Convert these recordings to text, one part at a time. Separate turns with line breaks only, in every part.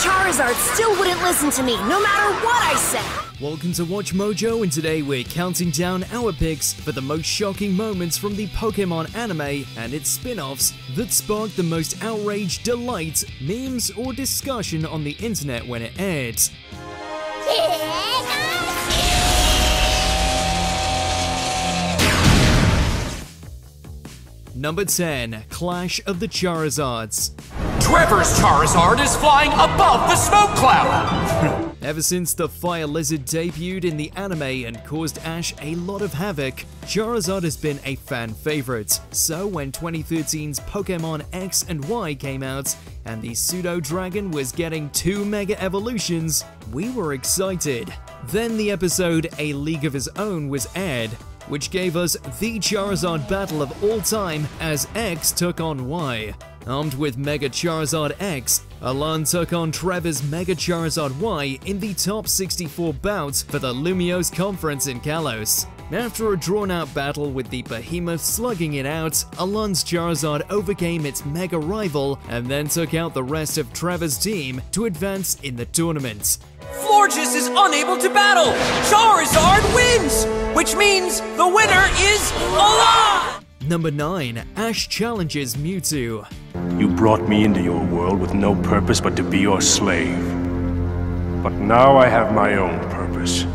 Charizard still wouldn't listen to me, no matter what I said.
Welcome to Watch Mojo, and today we're counting down our picks for the most shocking moments from the Pokemon anime and its spin-offs that sparked the most outrage, delight, memes, or discussion on the internet when it aired. Number 10. Clash of the Charizards.
Trevor's Charizard is flying above the smoke cloud!
Ever since the Fire Lizard debuted in the anime and caused Ash a lot of havoc, Charizard has been a fan favorite. So when 2013's Pokemon X and Y came out, and the Pseudo-Dragon was getting 2 Mega Evolutions, we were excited. Then the episode A League of His Own was aired, which gave us the Charizard battle of all time as X took on Y. Armed with Mega Charizard X, Alan took on Trevor's Mega Charizard Y in the top 64 bout for the Lumiose Conference in Kalos. After a drawn-out battle with the Behemoth slugging it out, Alan's Charizard overcame its Mega rival and then took out the rest of Trevor's team to advance in the tournament.
Florges is unable to battle! Charizard wins! Which means the winner is Alan!
Number 9. Ash challenges Mewtwo.
You brought me into your world with no purpose but to be your slave. But now I have my own purpose.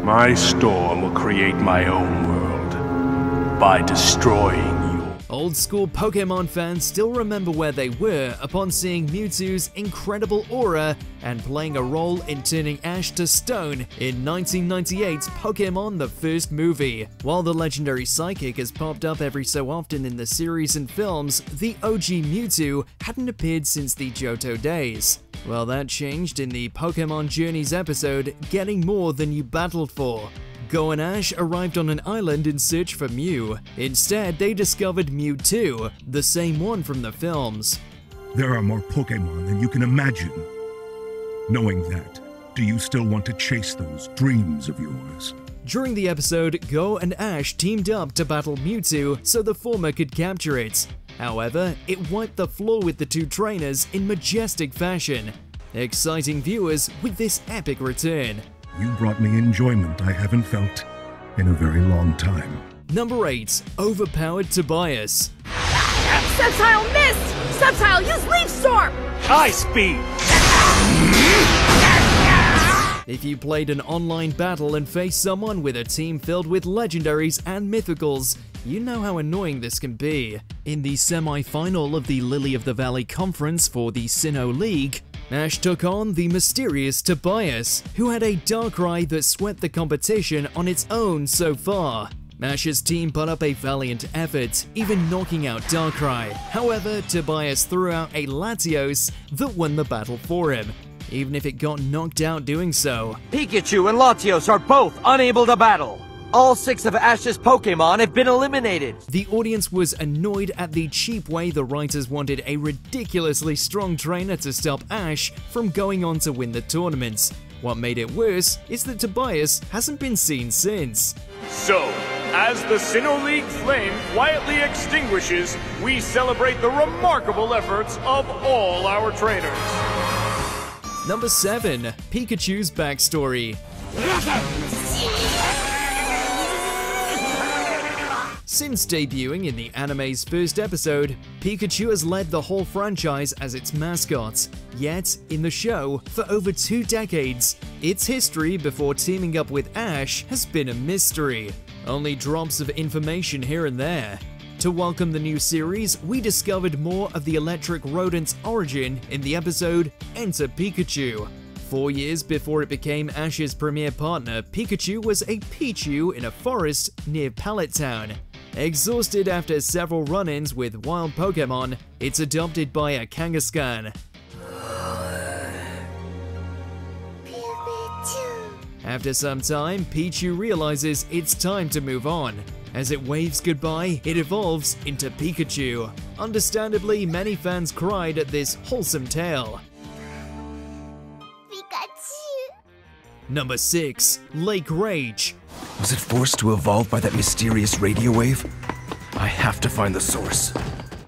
My storm will create my own world by destroying you.
Old school Pokemon fans still remember where they were upon seeing Mewtwo's incredible aura and playing a role in turning Ash to stone in 1998's Pokemon the First Movie. While the legendary Psychic has popped up every so often in the series and films, the OG Mewtwo hadn't appeared since the Johto days. Well, that changed in the Pokemon Journeys episode, Getting More Than You Battled For. Go and Ash arrived on an island in search for Mew. Instead, they discovered Mewtwo, the same one from the films.
There are more Pokemon than you can imagine. Knowing that, do you still want to chase those dreams of yours?
During the episode, Go and Ash teamed up to battle Mewtwo so the former could capture it. However, it wiped the floor with the two trainers in majestic fashion, exciting viewers with this epic return.
You brought me enjoyment I haven't felt in a very long time.
Number 8. Overpowered Tobias.
Sceptile missed! Sceptile, use Leaf Storm!
High speed!
If you played an online battle and faced someone with a team filled with legendaries and mythicals, you know how annoying this can be. In the semi-final of the Lily of the Valley Conference for the Sinnoh League, Ash took on the mysterious Tobias, who had a Darkrai that swept the competition on its own so far. Ash's team put up a valiant effort, even knocking out Darkrai. However, Tobias threw out a Latios that won the battle for him, even if it got knocked out doing so.
Pikachu and Latios are both unable to battle. All 6 of Ash's Pokemon have been eliminated.
The audience was annoyed at the cheap way the writers wanted a ridiculously strong trainer to stop Ash from going on to win the tournaments. What made it worse is that Tobias hasn't been seen since.
So, as the Sinnoh League flame quietly extinguishes, we celebrate the remarkable efforts of all our trainers.
Number 7. Pikachu's backstory. Since debuting in the anime's first episode, Pikachu has led the whole franchise as its mascot. Yet, in the show, for over 2 decades, its history before teaming up with Ash has been a mystery. Only drops of information here and there. To welcome the new series, we discovered more of the electric rodent's origin in the episode Enter Pikachu. 4 years before it became Ash's premier partner, Pikachu was a Pichu in a forest near Pallet Town. Exhausted after several run-ins with wild Pokemon, it's adopted by a Kangaskhan. After some time, Pichu realizes it's time to move on. As it waves goodbye, it evolves into Pikachu. Understandably, many fans cried at this wholesome tale. Number 6. Lake Rage.
Was it forced to evolve by that mysterious radio wave? I have to find the source.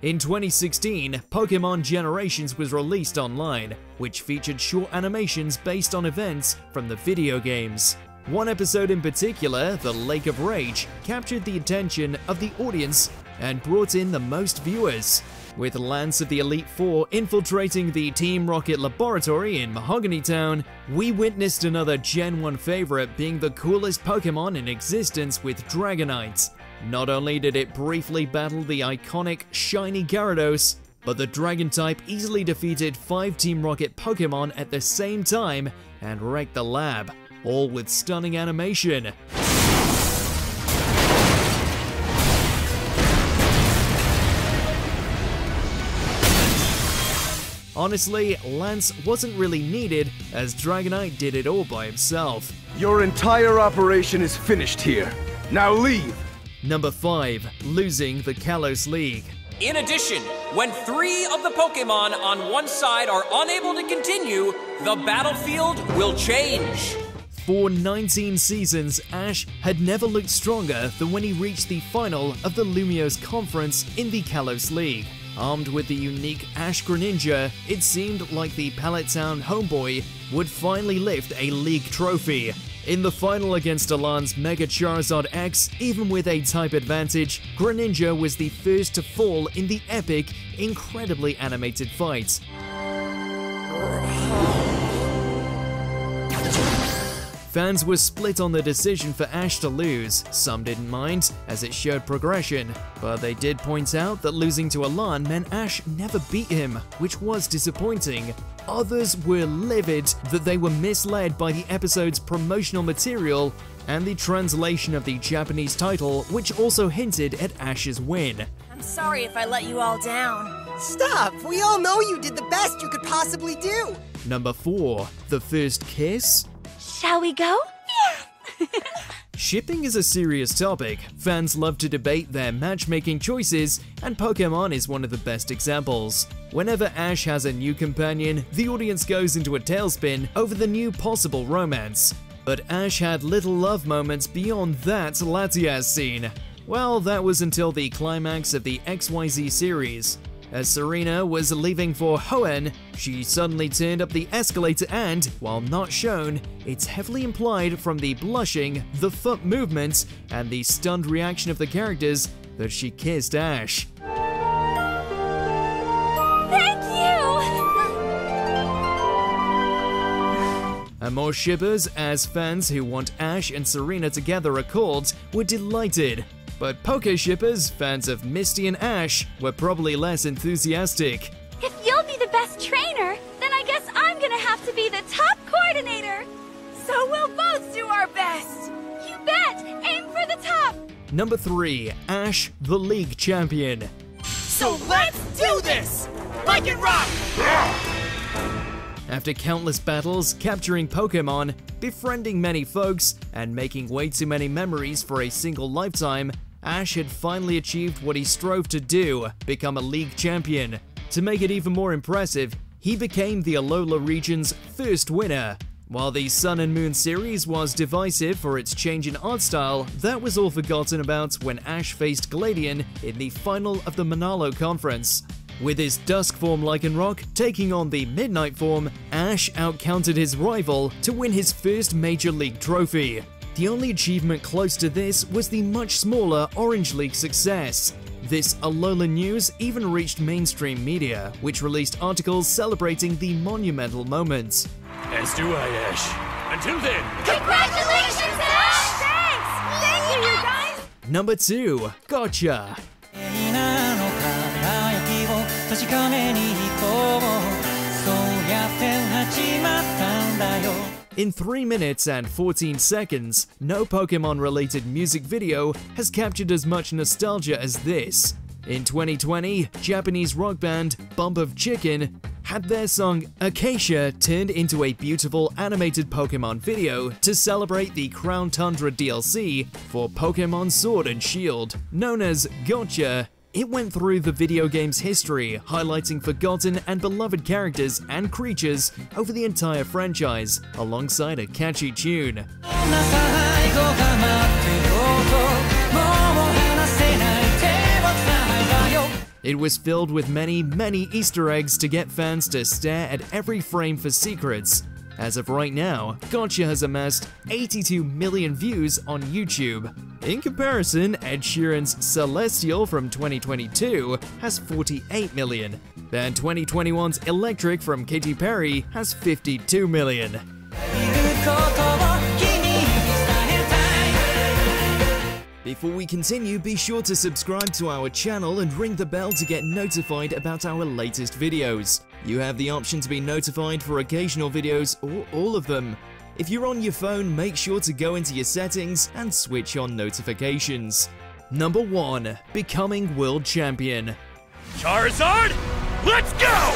In 2016, Pokemon Generations was released online, which featured short animations based on events from the video games. One episode in particular, the Lake of Rage, captured the attention of the audience and brought in the most viewers. With Lance of the Elite Four infiltrating the Team Rocket laboratory in Mahogany Town, we witnessed another Gen 1 favorite being the coolest Pokemon in existence with Dragonite. Not only did it briefly battle the iconic shiny Gyarados, but the Dragon type easily defeated 5 Team Rocket Pokemon at the same time and wrecked the lab, all with stunning animation. Honestly, Lance wasn't really needed, as Dragonite did it all by himself.
Your entire operation is finished here. Now leave!
Number 5. Losing the Kalos League.
In addition, when 3 of the Pokemon on one side are unable to continue, the battlefield will change.
For 19 seasons, Ash had never looked stronger than when he reached the final of the Lumiose Conference in the Kalos League. Armed with the unique Ash Greninja, it seemed like the Pallet Town homeboy would finally lift a league trophy. In the final against Alan's Mega Charizard X, even with a type advantage, Greninja was the first to fall in the epic, incredibly animated fight. Fans were split on the decision for Ash to lose. Some didn't mind, as it showed progression, but they did point out that losing to Alan meant Ash never beat him, which was disappointing. Others were livid that they were misled by the episode's promotional material and the translation of the Japanese title, which also hinted at Ash's win.
I'm sorry if I let you all down.
Stop! We all know you did the best you could possibly do!
Number 4. The First Kiss?
Shall we go? Yeah!
Shipping is a serious topic. Fans love to debate their matchmaking choices, and Pokemon is one of the best examples. Whenever Ash has a new companion, the audience goes into a tailspin over the new possible romance. But Ash had little love moments beyond that Latias scene. Well, that was until the climax of the XYZ series. As Serena was leaving for Hoenn, she suddenly turned up the escalator and, while not shown, it's heavily implied from the blushing, the foot movements, and the stunned reaction of the characters that she kissed Ash.
Thank you!
And more shippers, as fans who want Ash and Serena together are called, were delighted. But Poke shippers, fans of Misty and Ash, were probably less enthusiastic.
If you'll be the best trainer, then I guess I'm gonna have to be the top coordinator. So we'll both do our best. You bet! Aim for the top!
Number 3. Ash, the League Champion.
So let's do this! Like it rock!
After countless battles, capturing Pokemon, befriending many folks, and making way too many memories for a single lifetime, Ash had finally achieved what he strove to do, become a League Champion. To make it even more impressive, he became the Alola region's first winner. While the Sun and Moon series was divisive for its change in art style, that was all forgotten about when Ash faced Gladion in the final of the Manalo Conference. With his Dusk form Lycanroc taking on the Midnight form, Ash outcounted his rival to win his first Major League trophy. The only achievement close to this was the much smaller Orange League success. This Alola news even reached mainstream media, which released articles celebrating the monumental moment.
As do I, Ash. Until then,
Congratulations, Ash! Thanks! Thank you, you guys!
Number 2. Gotcha. In 3 minutes and 14 seconds, no Pokemon-related music video has captured as much nostalgia as this. In 2020, Japanese rock band Bump of Chicken had their song Acacia turned into a beautiful animated Pokemon video to celebrate the Crown Tundra DLC for Pokemon Sword and Shield, known as Gotcha. It went through the video game's history, highlighting forgotten and beloved characters and creatures over the entire franchise, alongside a catchy tune. It was filled with many Easter eggs to get fans to stare at every frame for secrets. As of right now, Gotcha has amassed 82 million views on YouTube. In comparison, Ed Sheeran's Celestial from 2022 has 48 million, and 2021's Electric from Katy Perry has 52 million. Before we continue, be sure to subscribe to our channel and ring the bell to get notified about our latest videos. You have the option to be notified for occasional videos or all of them. If you're on your phone, make sure to go into your settings and switch on notifications. Number 1. Becoming World Champion.
Charizard, let's go!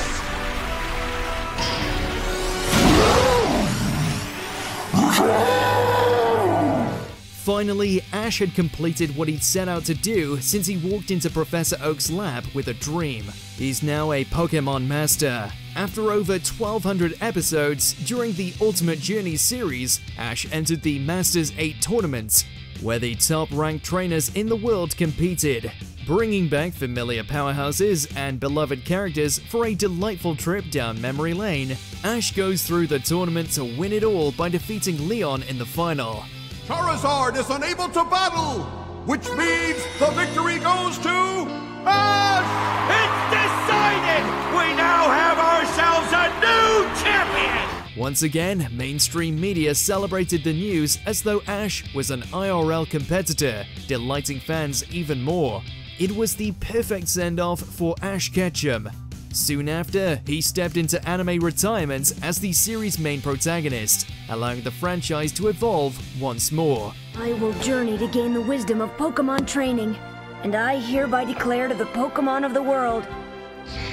Finally, Ash had completed what he'd set out to do since he walked into Professor Oak's lab with a dream. He's now a Pokémon Master. After over 1,200 episodes, during the Ultimate Journey series, Ash entered the Masters 8 tournament, where the top-ranked trainers in the world competed, bringing back familiar powerhouses and beloved characters for a delightful trip down memory lane. Ash goes through the tournament to win it all by defeating Leon in the final.
Charizard is unable to battle, which means the victory goes to Ash!
It's decided! We now have ourselves a new champion!
Once again, mainstream media celebrated the news as though Ash was an IRL competitor, delighting fans even more. It was the perfect send-off for Ash Ketchum. Soon after, he stepped into anime retirement as the series' main protagonist, allowing the franchise to evolve once more.
I will journey to gain the wisdom of Pokémon training, and I hereby declare to the Pokémon of the world,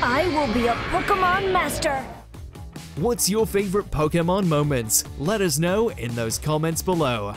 I will be a Pokémon Master!
What's your favorite Pokémon moment? Let us know in those comments below.